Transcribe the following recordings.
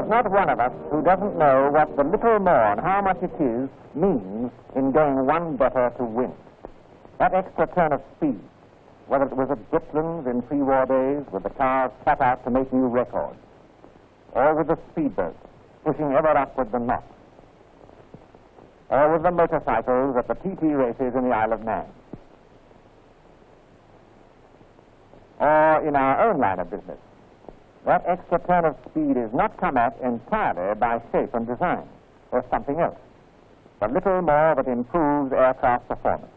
There's not one of us who doesn't know what the little more and how much it is means in going one better to win. That extra turn of speed, whether it was at Brooklands in pre-war days with the cars flat out to make new records, or with the speedboats pushing ever upward the knot, or with the motorcycles at the TT races in the Isle of Man, or in our own line of business. That extra turn of speed is not come at entirely by shape and design. There's something else. A little more that improves aircraft performance.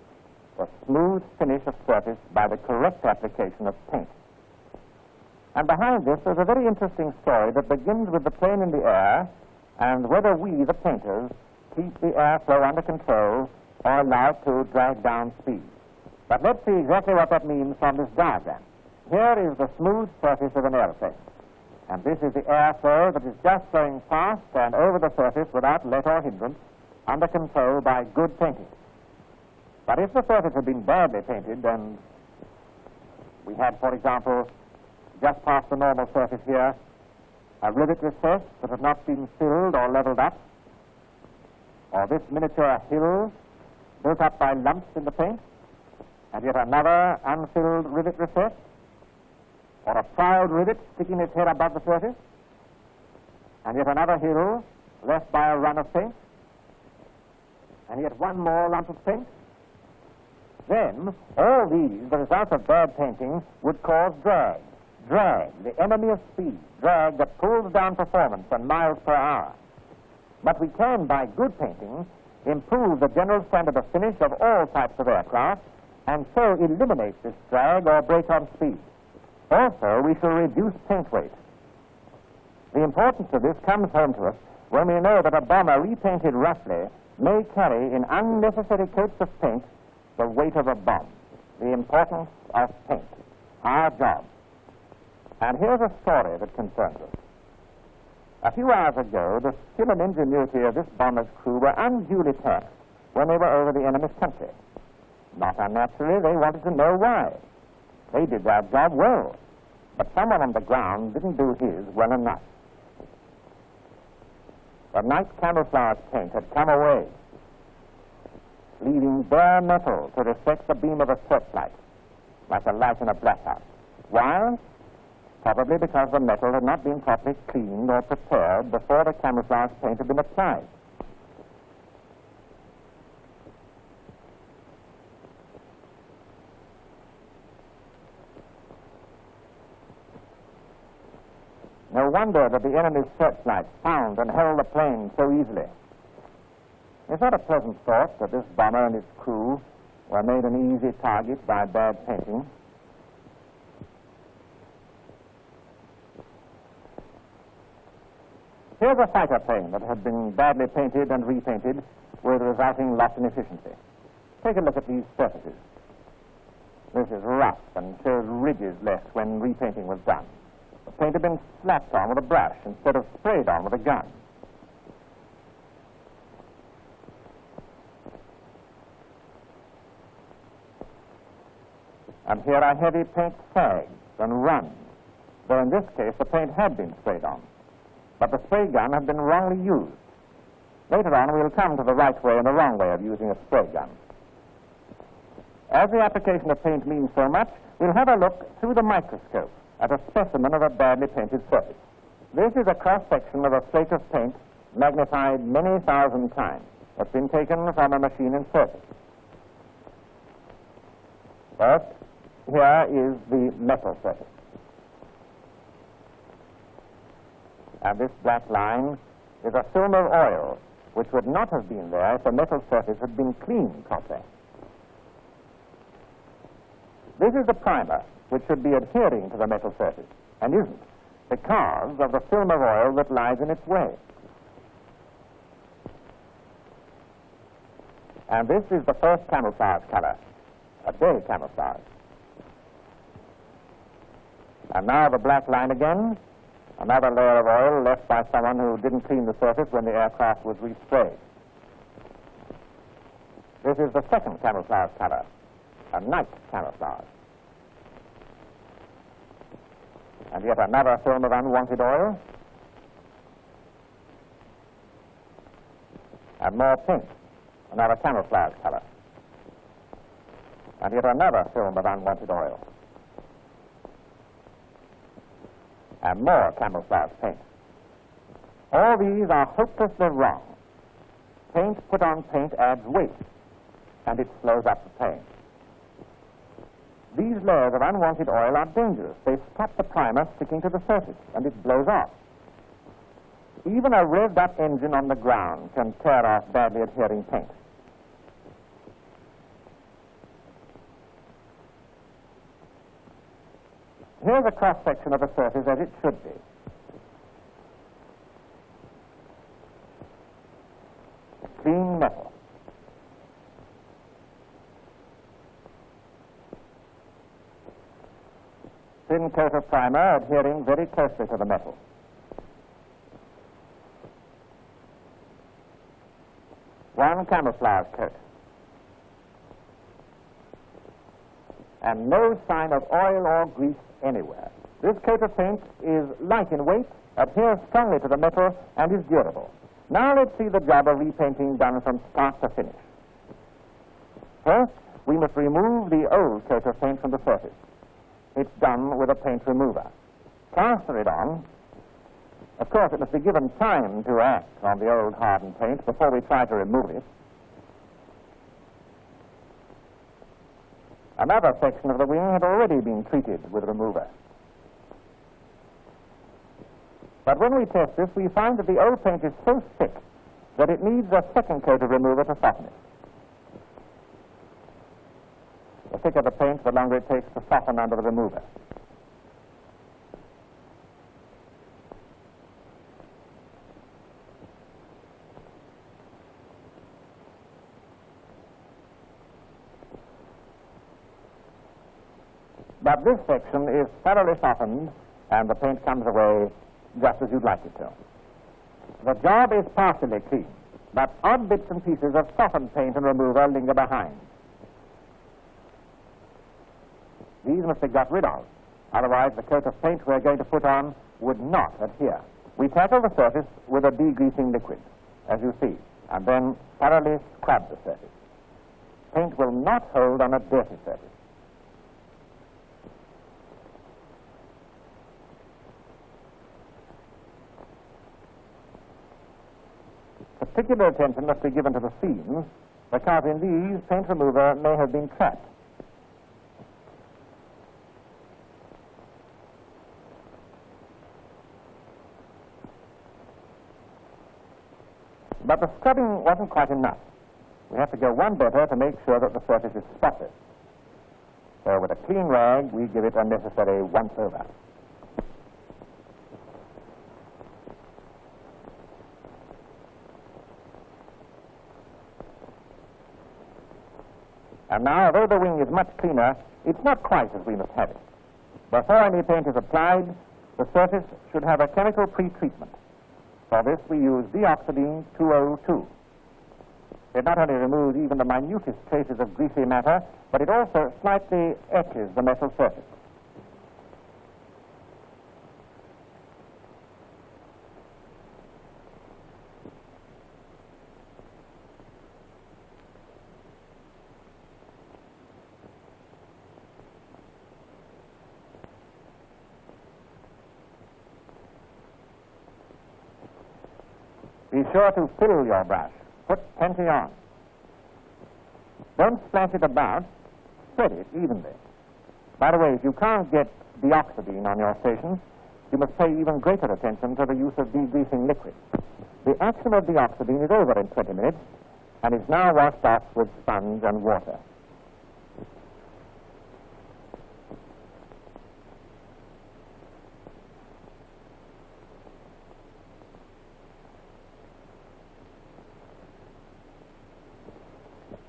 The smooth finish of surface by the correct application of paint. And behind this there's a very interesting story that begins with the plane in the air and whether we, the painters, keep the airflow under control or allow it to drag down speed. But let's see exactly what that means from this diagram. Here is the smooth surface of an airplane. And this is the airflow that is just flowing fast and over the surface without let or hindrance, under control by good painting. But if the surface had been badly painted, and we had, for example, just past the normal surface here, a rivet recess that had not been filled or leveled up, or this miniature hill built up by lumps in the paint, and yet another unfilled rivet recess, or a proud rivet sticking its head above the surface, and yet another hill left by a run of paint, and yet one more lump of paint, then all these, the results of bad painting, would cause drag. Drag, the enemy of speed, drag that pulls down performance and miles per hour. But we can, by good painting, improve the general standard of finish of all types of aircraft, and so eliminate this drag or break on speed. Also, we shall reduce paint weight. The importance of this comes home to us when we know that a bomber repainted roughly may carry in unnecessary coats of paint the weight of a bomb. The importance of paint, our job. And here's a story that concerns us. A few hours ago, the skill and ingenuity of this bomber's crew were unduly taxed when they were over the enemy's country. Not unnaturally, they wanted to know why. They did their job well, but someone on the ground didn't do his well enough. The night camouflage paint had come away, leaving bare metal to reflect the beam of a searchlight, like a light in a blockhouse. Why? Probably because the metal had not been properly cleaned or prepared before the camouflage paint had been applied. No wonder that the enemy's searchlights found and held the plane so easily. It's not a pleasant thought that this bomber and his crew were made an easy target by bad painting. Here's a fighter plane that had been badly painted and repainted with resulting loss in efficiency. Take a look at these surfaces. This is rough and shows ridges left when repainting was done. The paint had been slapped on with a brush instead of sprayed on with a gun. And here are heavy paint sags and runs, though in this case the paint had been sprayed on. But the spray gun had been wrongly used. Later on we'll come to the right way and the wrong way of using a spray gun. As the application of paint means so much, we'll have a look through the microscope at a specimen of a badly painted surface. This is a cross-section of a flake of paint magnified many thousand times. It's been taken from a machine in service. First, here is the metal surface. And this black line is a film of oil, which would not have been there if the metal surface had been cleaned properly. This is the primer, which should be adhering to the metal surface, and isn't, because of the film of oil that lies in its way. And this is the first camouflage color, a day camouflage. And now the black line again, another layer of oil left by someone who didn't clean the surface when the aircraft was resprayed. This is the second camouflage color, a night camouflage. And yet another film of unwanted oil. Add more paint, another camouflage color. And yet another film of unwanted oil. And more camouflage paint. All these are hopelessly wrong. Paint put on paint adds weight, and it slows up the paint. These layers of unwanted oil are dangerous. They stop the primer sticking to the surface, and it blows off. Even a revved-up engine on the ground can tear off badly adhering paint. Here's a cross-section of the surface as it should be. Clean metal. Thin coat of primer adhering very closely to the metal. One camouflage coat. And no sign of oil or grease anywhere. This coat of paint is light in weight, adheres strongly to the metal, and is durable. Now let's see the job of repainting done from start to finish. First, we must remove the old coat of paint from the surface. It's done with a paint remover. Plaster it on. Of course, it must be given time to act on the old hardened paint before we try to remove it. Another section of the wing had already been treated with remover. But when we test this, we find that the old paint is so thick that it needs a second coat of remover to soften it. The thicker the paint, the longer it takes to soften under the remover. But this section is thoroughly softened, and the paint comes away just as you'd like it to. The job is partially clean, but odd bits and pieces of softened paint and remover linger behind. These must be got rid of, otherwise the coat of paint we're going to put on would not adhere. We tackle the surface with a degreasing liquid, as you see, and then thoroughly scrub the surface. Paint will not hold on a dirty surface. Particular attention must be given to the seams, because in these, paint remover may have been trapped. But the scrubbing wasn't quite enough. We have to go one better to make sure that the surface is spotless. So with a clean rag, we give it a necessary once-over. And now, although the wing is much cleaner, it's not quite as we must have it. Before any paint is applied, the surface should have a chemical pre-treatment. For this, we use deoxidine 202. It not only removes even the minutest traces of greasy matter, but it also slightly etches the metal surface. Be sure to fill your brush. Put plenty on. Don't splash it about. Spread it evenly. By the way, if you can't get deoxidine on your station, you must pay even greater attention to the use of degreasing liquid. The action of deoxidine is over in 20 minutes and is now washed off with sponge and water.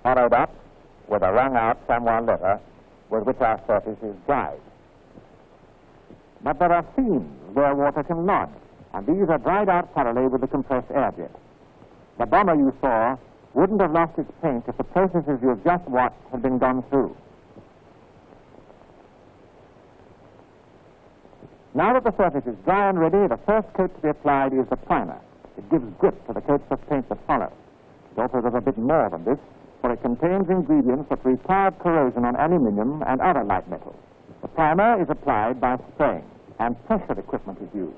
Followed up with a wrung-out chamois leather with which our surface is dried. But there are seams where water can lodge, and these are dried out thoroughly with the compressed air jet. The bomber you saw wouldn't have lost its paint if the processes you've just watched had been gone through. Now that the surface is dry and ready, the first coat to be applied is the primer. It gives grip to the coats of paint that follow. also does a bit more than this, for it contains ingredients that retard corrosion on aluminium and other light metals. The primer is applied by spraying, and pressure equipment is used.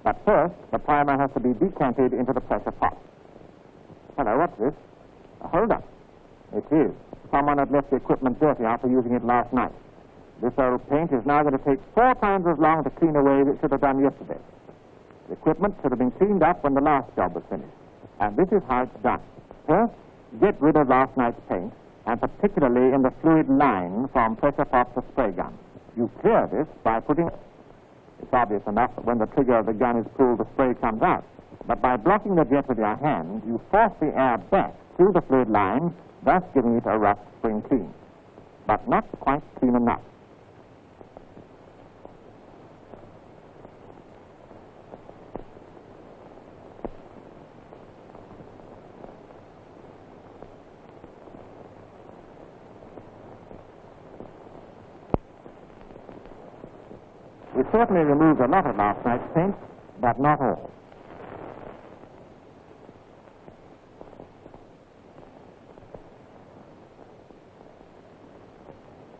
But first, the primer has to be decanted into the pressure pot. Hello, what's this? Hold up. It is. Someone had left the equipment dirty after using it last night. This old paint is now going to take 4 times as long to clean away as it should have done yesterday. The equipment should have been cleaned up when the last job was finished. And this is how it's done. First, get rid of last night's paint, and particularly in the fluid line from pressure pot to spray gun. You clear this by putting... It's obvious enough that when the trigger of the gun is pulled, the spray comes out. But by blocking the jet with your hand, you force the air back through the fluid line, thus giving it a rough spring clean. But not quite clean enough. It certainly removes a lot of last night's paint, but not all.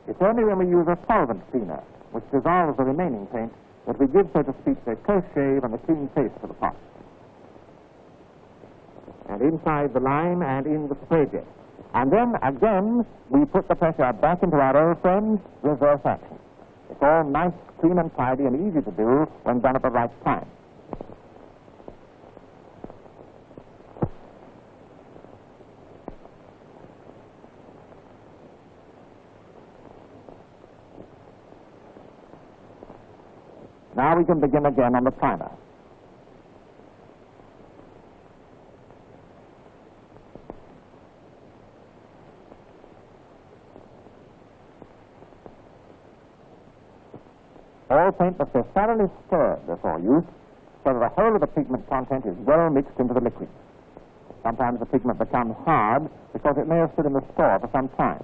It's only when we use a solvent cleaner, which dissolves the remaining paint, that we give, so to speak, the close shave and the clean face to the pot. And inside the line and in the spray jet. And then, again, we put the pressure back into our old friend's reverse action. It's all nice, clean and tidy and easy to do when done at the right time. Now we can begin again on the primer. All paint must be thoroughly stirred before use, so that the whole of the pigment content is well mixed into the liquid. Sometimes the pigment becomes hard because it may have stood in the store for some time.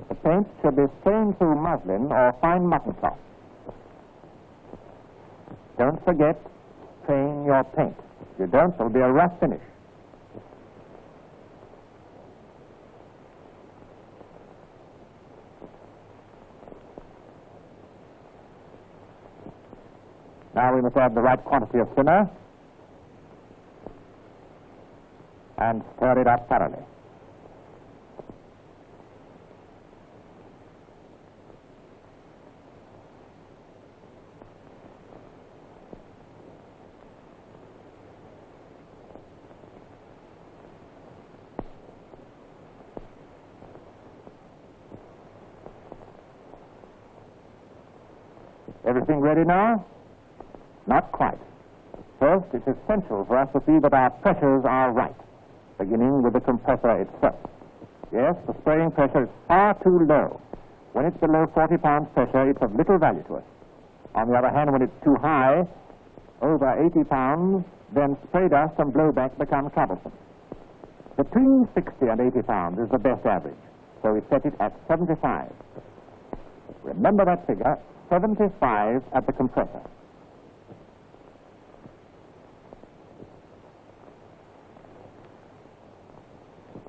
The paint should be stained through muslin or fine mutton cloth. Don't forget, train your paint. If you don't, there'll be a rough finish. Now we must add the right quantity of thinner and stir it up thoroughly. Everything ready now? Not quite. First, it's essential for us to see that our pressures are right, beginning with the compressor itself. Yes, the spraying pressure is far too low. When it's below 40 pounds pressure, it's of little value to us. On the other hand, when it's too high, over 80 pounds, then spray dust and blowback become troublesome. Between 60 and 80 pounds is the best average, so we set it at 75. Remember that figure, 75 at the compressor.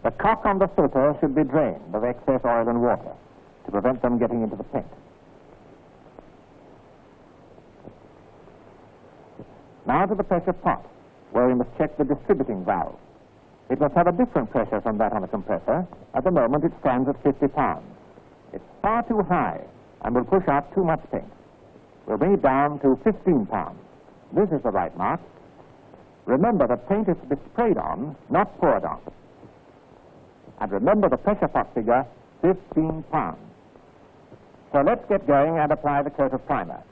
The cock on the filter should be drained of excess oil and water to prevent them getting into the paint. Now to the pressure pot, where we must check the distributing valve. It must have a different pressure from that on the compressor. At the moment it stands at 50 pounds. It's far too high and will push out too much paint. We'll bring it down to 15 pounds. This is the right mark. Remember that paint is to be sprayed on, not poured on. And remember the pressure pot figure, 15 pounds. So let's get going and apply the coat of primer.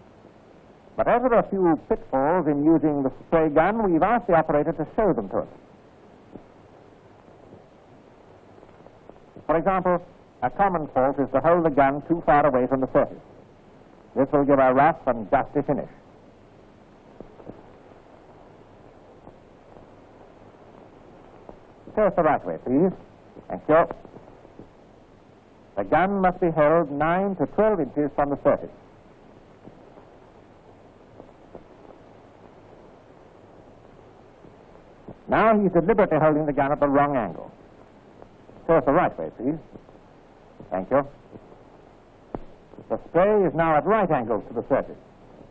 But as there are a few pitfalls in using the spray gun, we've asked the operator to show them to us. For example, a common fault is to hold the gun too far away from the surface. This will give a rough and dusty finish. Show us the right way, please. Thank you. The gun must be held 9 to 12 inches from the surface. Now he's deliberately holding the gun at the wrong angle. Show us the right way, please. Thank you. The spray is now at right angles to the surface.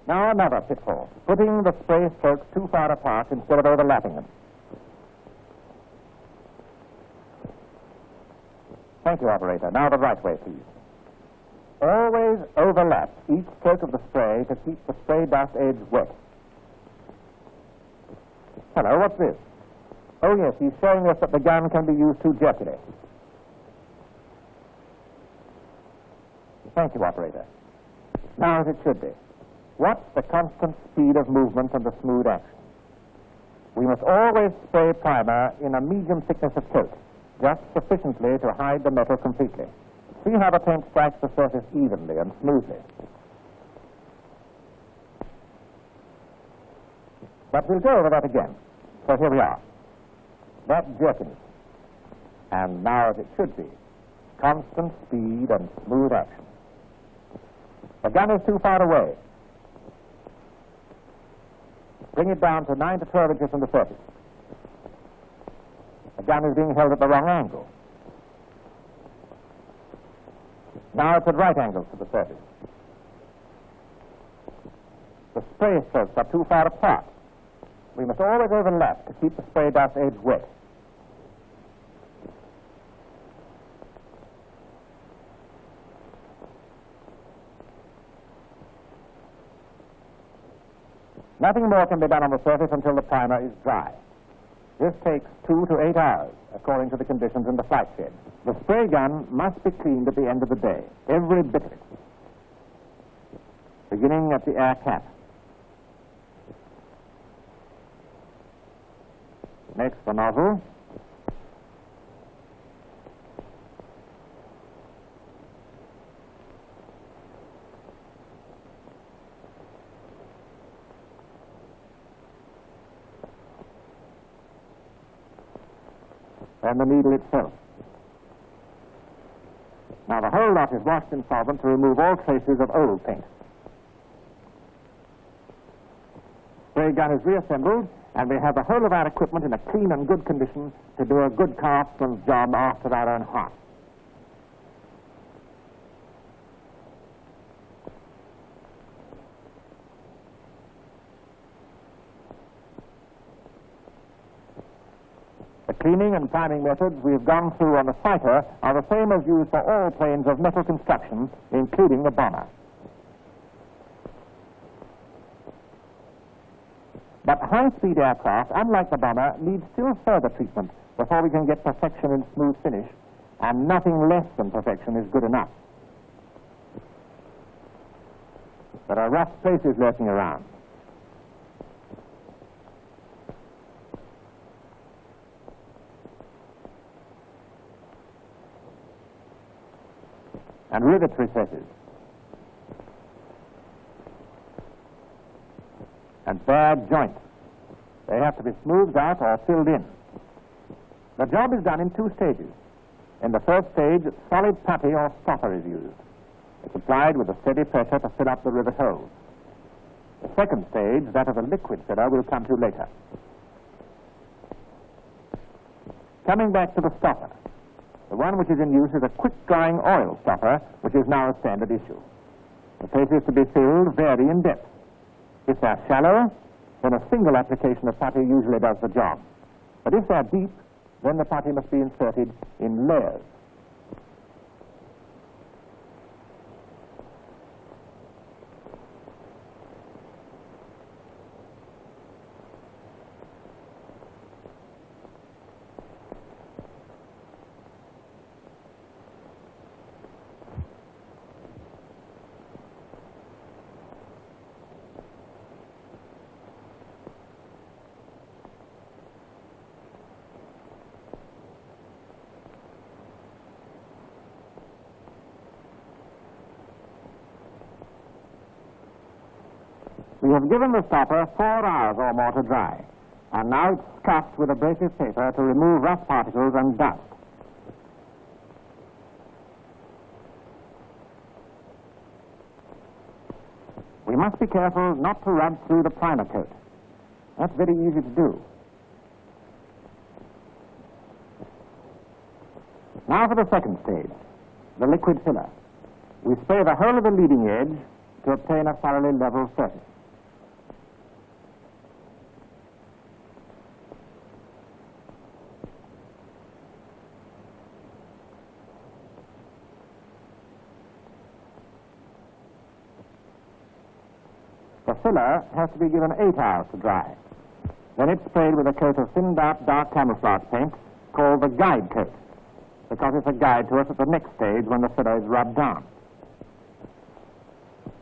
Now another pitfall, putting the spray strokes too far apart instead of overlapping them. Thank you, operator. Now the right way, please. Always overlap each stroke of the spray to keep the spray dust edge wet. Hello, what's this? Oh, yes, he's showing us that the gun can be used too jerkily. Thank you, operator. Now as it should be. What's the constant speed of movement and the smooth action? We must always spray primer in a medium thickness of coat, just sufficiently to hide the metal completely. See how the paint strikes the surface evenly and smoothly. But we'll go over that again. So here we are. That jerkiness. And now as it should be. Constant speed and smooth action. The gun is too far away. Bring it down to 9 to 12 inches from the surface. The gun is being held at the wrong angle. Now it's at right angles to the surface. The spray strokes are too far apart. We must always overlap to keep the spray dust edge wet. Nothing more can be done on the surface until the primer is dry. This takes 2 to 8 hours, according to the conditions in the flight shed. The spray gun must be cleaned at the end of the day, every bit of it, beginning at the air cap. Next, the nozzle. And the needle itself. Now the whole lot is washed in solvent to remove all traces of old paint. Spray gun is reassembled, and we have the whole of our equipment in a clean and good condition to do a good craftsman's job after our own heart. The cleaning and priming methods we've gone through on the fighter are the same as used for all planes of metal construction, including the bomber. But high-speed aircraft, unlike the bomber, need still further treatment before we can get perfection in smooth finish, and nothing less than perfection is good enough. There are rough places lurking around. And rivet recesses. And bad joints. They have to be smoothed out or filled in. The job is done in 2 stages. In the first stage, solid putty or stopper is used. It's applied with a steady pressure to fill up the rivet holes. The second stage, that of a liquid filler, we'll come to later. Coming back to the stopper. The one which is in use is a quick-drying oil stopper, which is now a standard issue. The places to be filled vary in depth. If they're shallow, then a single application of putty usually does the job. But if they're deep, then the putty must be inserted in layers. We have given the stopper 4 hours or more to dry, and now it's scuffed with abrasive paper to remove rough particles and dust. must be careful not to rub through the primer coat. That's very easy to do. Now for the second stage, the liquid filler. We spray the whole of the leading edge to obtain a thoroughly level surface. The filler has to be given 8 hours to dry. Then it's sprayed with a coat of thin, dark camouflage paint called the guide coat, because it's a guide to us at the next stage when the filler is rubbed down.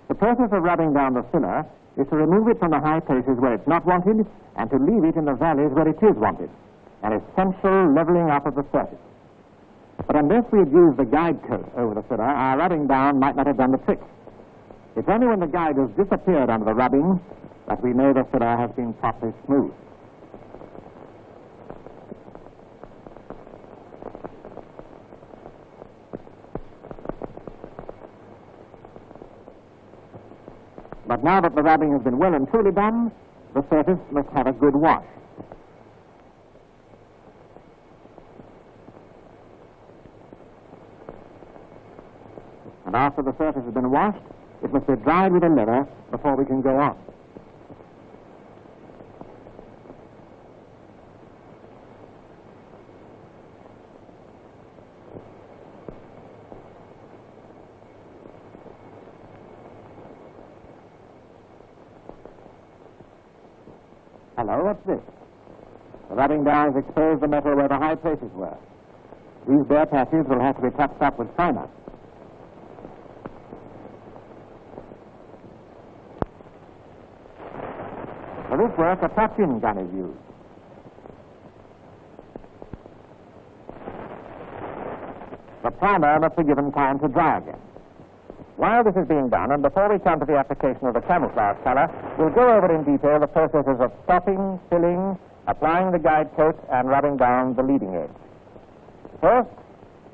The process of rubbing down the filler is to remove it from the high places where it's not wanted and to leave it in the valleys where it is wanted, an essential leveling up of the surface. But unless we had used the guide coat over the filler, our rubbing down might not have done the trick. It's only when the guide has disappeared under the rubbing that we know the filler has been properly smoothed. But now that the rubbing has been well and truly done, the surface must have a good wash. And after the surface has been washed, it must be dried with a leather before we can go on. Hello, what's this? The rubbing down has exposed the metal where the high places were. These bare patches will have to be touched up with primer. For this work, a touch-in gun is used. The primer must be given time to dry again. While this is being done, and before we come to the application of the camouflage color, we'll go over in detail the processes of stopping, filling, applying the guide coat, and rubbing down the leading edge. First,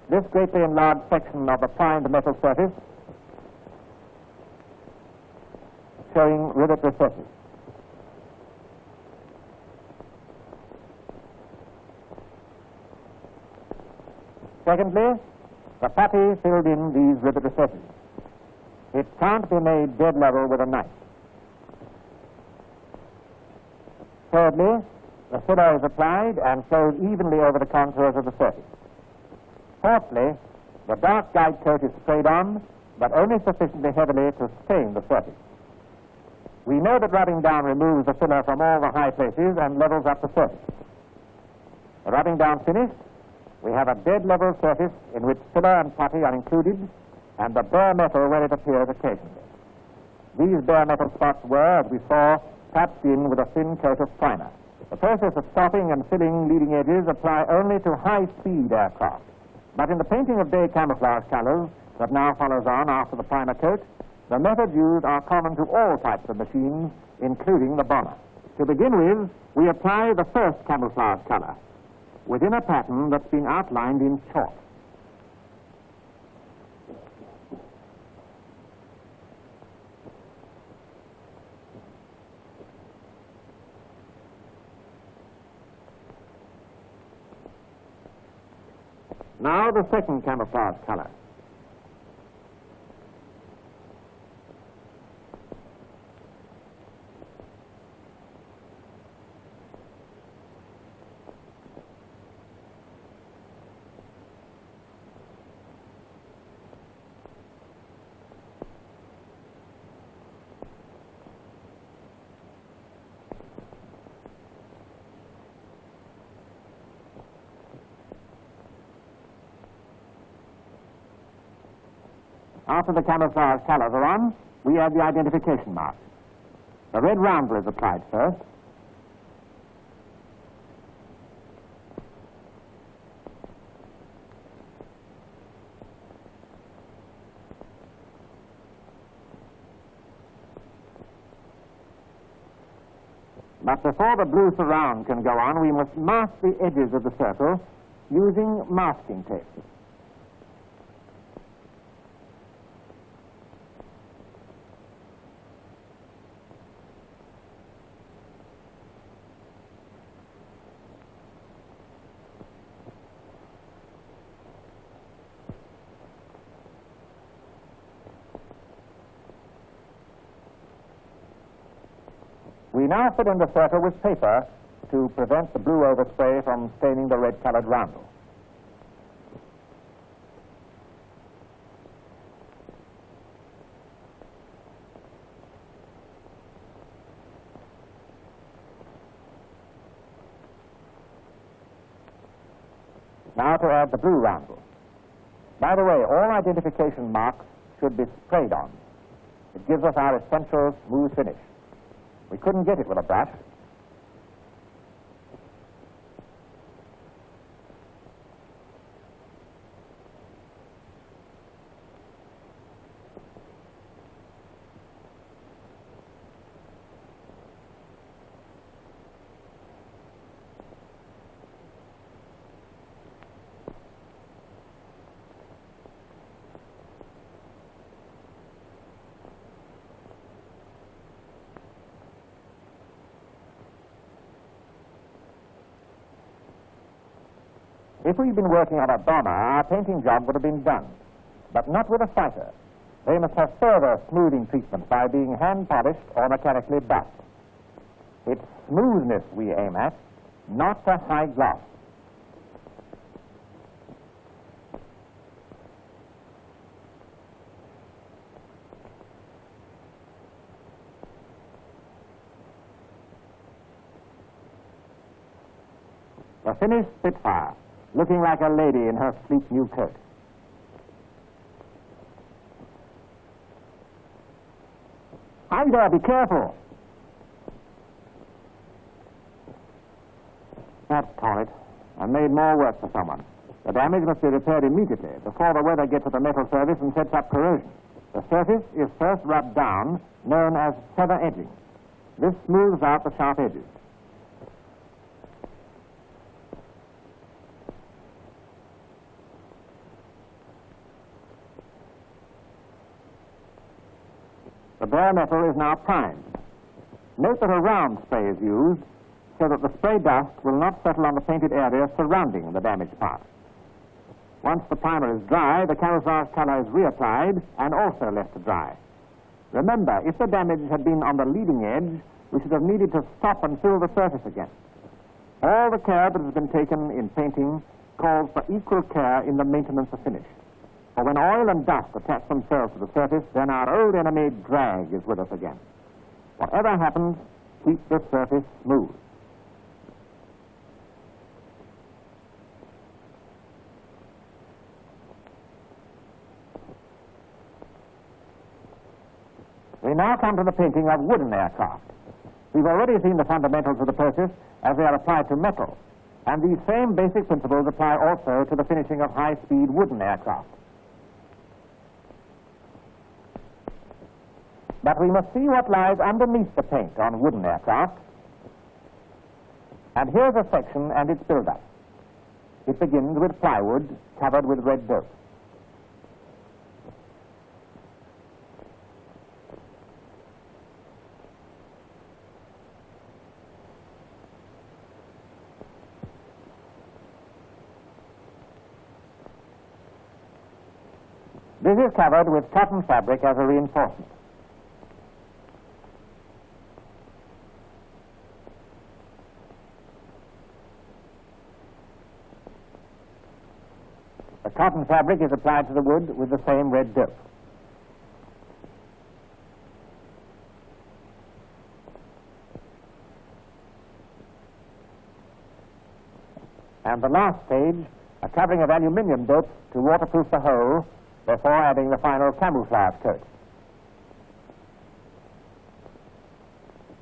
this greatly enlarged section of the primed metal surface showing rivet recesses. Secondly, the putty filled in these rivet recesses. It can't be made dead level with a knife. Thirdly, the filler is applied and flowed evenly over the contours of the surface. Fourthly, the dark guide coat is sprayed on, but only sufficiently heavily to stain the surface. We know that rubbing down removes the filler from all the high places and levels up the surface. The rubbing down finished, we have a dead level surface in which filler and putty are included, and the bare metal where it appears occasionally. These bare metal spots were, as we saw, patched in with a thin coat of primer. The process of stopping and filling leading edges apply only to high-speed aircraft. But in the painting of day camouflage colors that now follows on after the primer coat, the methods used are common to all types of machines, including the bomber. To begin with, we apply the first camouflage color within a pattern that's been outlined in chalk. Now the second camouflage color. After the camouflage colors are on, we add the identification mark. The red roundel is applied first. But before the blue surround can go on, we must mask the edges of the circle using masking tape. We now fill in the circle with paper to prevent the blue overspray from staining the red-colored roundel. Now to add the blue roundel. By the way, all identification marks should be sprayed on. It gives us our essential smooth finish. We couldn't get it with a brush. If we'd been working on a bomber, our painting job would have been done, but not with a fighter. They must have further smoothing treatment by being hand-polished or mechanically buffed. It's smoothness we aim at, not a high gloss. The finished Spitfire, looking like a lady in her sleek new coat. Hi there, be careful. That's it. I made more work for someone. The damage must be repaired immediately before the weather gets at the metal surface and sets up corrosion. The surface is first rubbed down, known as feather edging. This smooths out the sharp edges. The bare metal is now primed. Note that a round spray is used so that the spray dust will not settle on the painted area surrounding the damaged part. Once the primer is dry, the camouflage color is reapplied and also left to dry. Remember, if the damage had been on the leading edge, we should have needed to stop and fill the surface again. All the care that has been taken in painting calls for equal care in the maintenance of finish. For when oil and dust attach themselves to the surface, then our old enemy drag is with us again. Whatever happens, keep the surface smooth. We now come to the painting of wooden aircraft. We've already seen the fundamentals of the process as they are applied to metal, and these same basic principles apply also to the finishing of high-speed wooden aircraft. But we must see what lies underneath the paint on wooden aircraft. And here's a section and its build-up. It begins with plywood covered with red dope. This is covered with cotton fabric as a reinforcement. The cotton fabric is applied to the wood with the same red dope. And the last stage, a covering of aluminium dope to waterproof the whole before adding the final camouflage coat.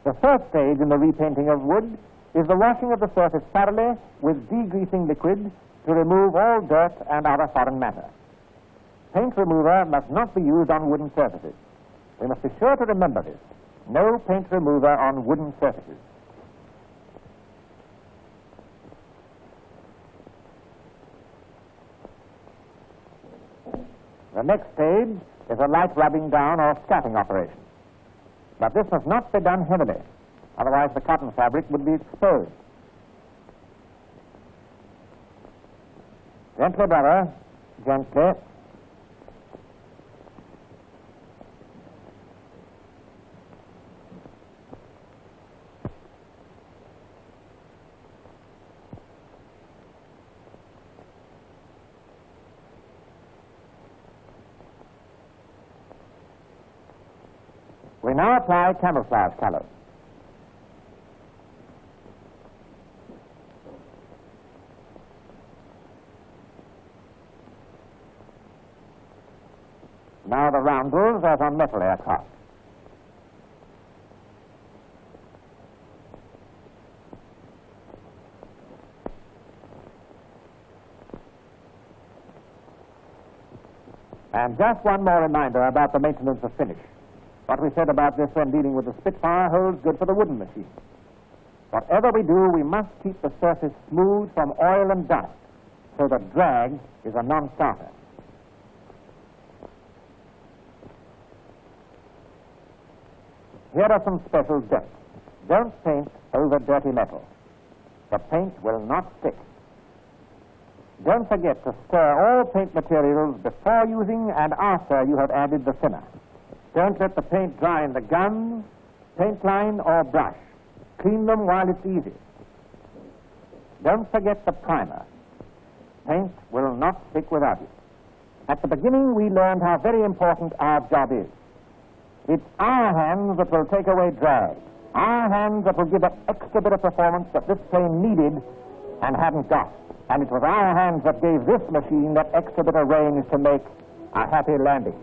The first stage in the repainting of wood is the washing of the surface thoroughly with degreasing liquid to remove all dirt and other foreign matter. Paint remover must not be used on wooden surfaces. We must be sure to remember this. No paint remover on wooden surfaces. The next stage is a light rubbing down or scattering operation. But this must not be done heavily, otherwise the cotton fabric would be exposed. Gently, brother, gently. now apply camouflage colors. Now the roundels as on metal aircraft. And just one more reminder about the maintenance of finish. What we said about this when dealing with the Spitfire holds good for the wooden machine. Whatever we do, we must keep the surface smooth from oil and dust so that drag is a non-starter. Here are some special tips. Don't paint over dirty metal. The paint will not stick. Don't forget to stir all paint materials before using and after you have added the thinner. Don't let the paint dry in the gun, paint line, or brush. Clean them while it's easy. Don't forget the primer. Paint will not stick without it. At the beginning, we learned how very important our job is. It's our hands that will take away drag. Our hands that will give that extra bit of performance that this plane needed and hadn't got. And it was our hands that gave this machine that extra bit of range to make a happy landing.